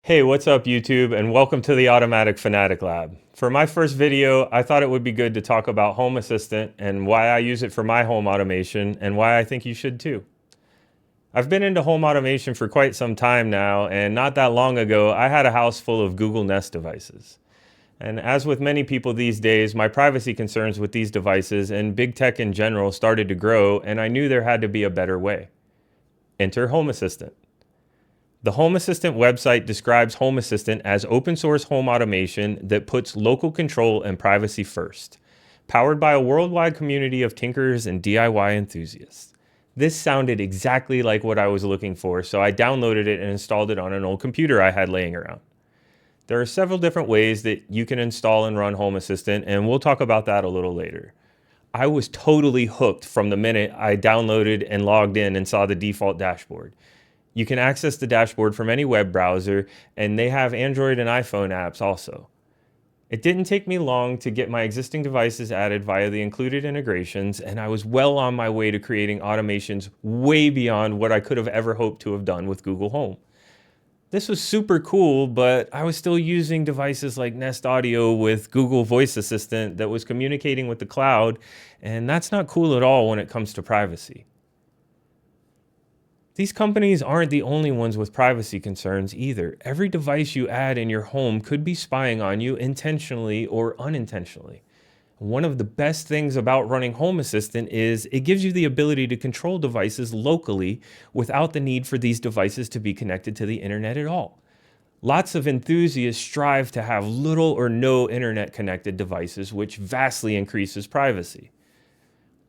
Hey, what's up YouTube, and welcome to the Automatic Fanatic Lab. For my first video, I thought it would be good to talk about Home Assistant and why I use it for my home automation and why I think you should too. I've been into home automation for quite some time now, and not that long ago, I had a house full of Google Nest devices. And as with many people these days, my privacy concerns with these devices and big tech in general started to grow, and I knew there had to be a better way. Enter Home Assistant. The Home Assistant website describes Home Assistant as open source home automation that puts local control and privacy first, powered by a worldwide community of tinkerers and DIY enthusiasts. This sounded exactly like what I was looking for, so I downloaded it and installed it on an old computer I had laying around. There are several different ways that you can install and run Home Assistant, and we'll talk about that a little later. I was totally hooked from the minute I downloaded and logged in and saw the default dashboard. You can access the dashboard from any web browser, and they have Android and iPhone apps also. It didn't take me long to get my existing devices added via the included integrations, and I was well on my way to creating automations way beyond what I could have ever hoped to have done with Google Home. This was super cool, but I was still using devices like Nest Audio with Google Voice Assistant that was communicating with the cloud, and that's not cool at all when it comes to privacy. These companies aren't the only ones with privacy concerns either. Every device you add in your home could be spying on you intentionally or unintentionally. One of the best things about running Home Assistant is it gives you the ability to control devices locally without the need for these devices to be connected to the internet at all. Lots of enthusiasts strive to have little or no internet connected devices, which vastly increases privacy.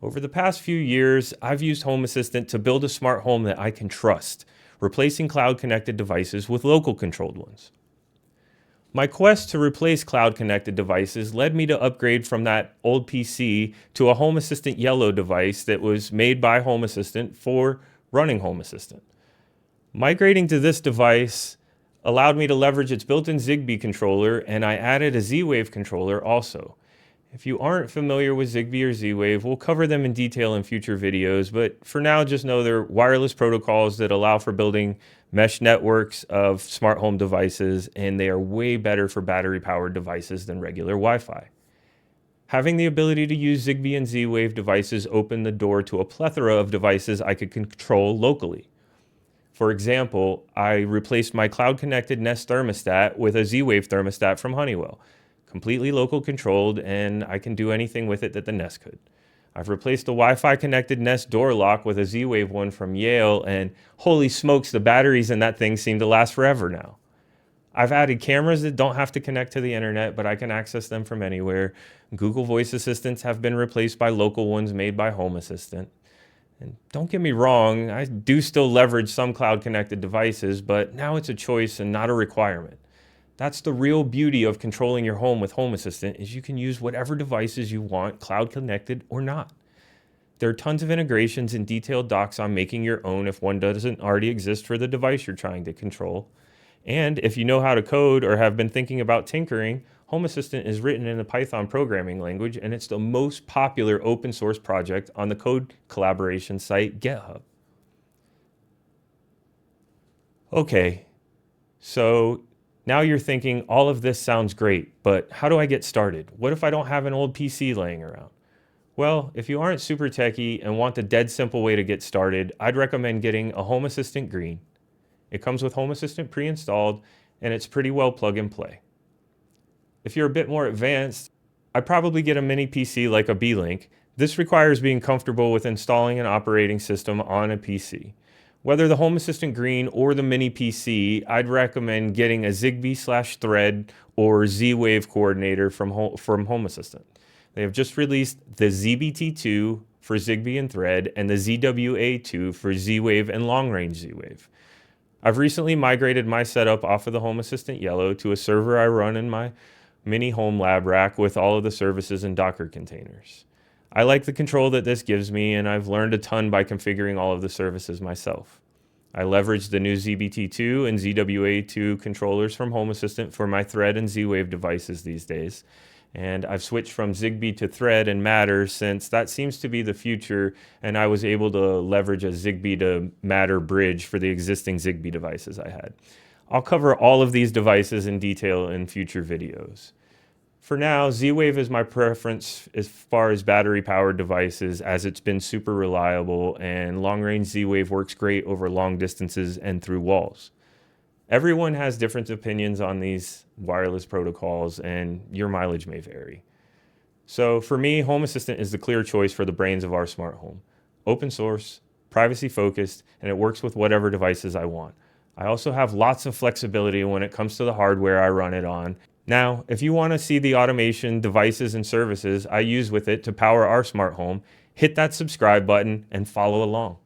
Over the past few years, I've used Home Assistant to build a smart home that I can trust, replacing cloud-connected devices with local-controlled ones. My quest to replace cloud-connected devices led me to upgrade from that old PC to a Home Assistant Yellow device that was made by Home Assistant for running Home Assistant. Migrating to this device allowed me to leverage its built-in Zigbee controller, and I added a Z-Wave controller also. If you aren't familiar with Zigbee or Z-Wave, we'll cover them in detail in future videos, but for now just know they're wireless protocols that allow for building mesh networks of smart home devices, and they are way better for battery-powered devices than regular Wi-Fi. Having the ability to use Zigbee and Z-Wave devices opened the door to a plethora of devices I could control locally. For example, I replaced my cloud-connected Nest thermostat with a Z-Wave thermostat from Honeywell. Completely local controlled, and I can do anything with it that the Nest could. I've replaced the Wi-Fi connected Nest door lock with a Z-Wave one from Yale, and holy smokes, the batteries in that thing seem to last forever now. I've added cameras that don't have to connect to the internet, but I can access them from anywhere. Google Voice Assistants have been replaced by local ones made by Home Assistant. And don't get me wrong, I do still leverage some cloud connected devices, but now it's a choice and not a requirement. That's the real beauty of controlling your home with Home Assistant, is you can use whatever devices you want, cloud connected or not. There are tons of integrations and detailed docs on making your own if one doesn't already exist for the device you're trying to control. And if you know how to code or have been thinking about tinkering, Home Assistant is written in a Python programming language, and it's the most popular open source project on the code collaboration site GitHub. Okay, so now you're thinking, all of this sounds great, but how do I get started? What if I don't have an old PC laying around? Well, if you aren't super techy and want the dead simple way to get started, I'd recommend getting a Home Assistant Green. It comes with Home Assistant pre-installed, and it's pretty well plug and play. If you're a bit more advanced, I'd probably get a mini PC like a Beelink. This requires being comfortable with installing an operating system on a PC. Whether the Home Assistant Green or the mini PC, I'd recommend getting a Zigbee/Thread or Z-Wave coordinator from Home Assistant. They have just released the ZBT2 for Zigbee and Thread and the ZWA2 for Z-Wave and long-range Z-Wave. I've recently migrated my setup off of the Home Assistant Yellow to a server I run in my mini home lab rack with all of the services and Docker containers. I like the control that this gives me, and I've learned a ton by configuring all of the services myself. I leverage the new ZBT2 and ZWA2 controllers from Home Assistant for my Thread and Z-Wave devices these days, and I've switched from Zigbee to Thread and Matter since that seems to be the future, and I was able to leverage a Zigbee to Matter bridge for the existing Zigbee devices I had. I'll cover all of these devices in detail in future videos. For now, Z-Wave is my preference as far as battery-powered devices, as it's been super reliable, and long-range Z-Wave works great over long distances and through walls. Everyone has different opinions on these wireless protocols, and your mileage may vary. So for me, Home Assistant is the clear choice for the brains of our smart home. Open source, privacy focused, and it works with whatever devices I want. I also have lots of flexibility when it comes to the hardware I run it on. Now, if you want to see the automation, devices, and services I use with it to power our smart home, hit that subscribe button and follow along.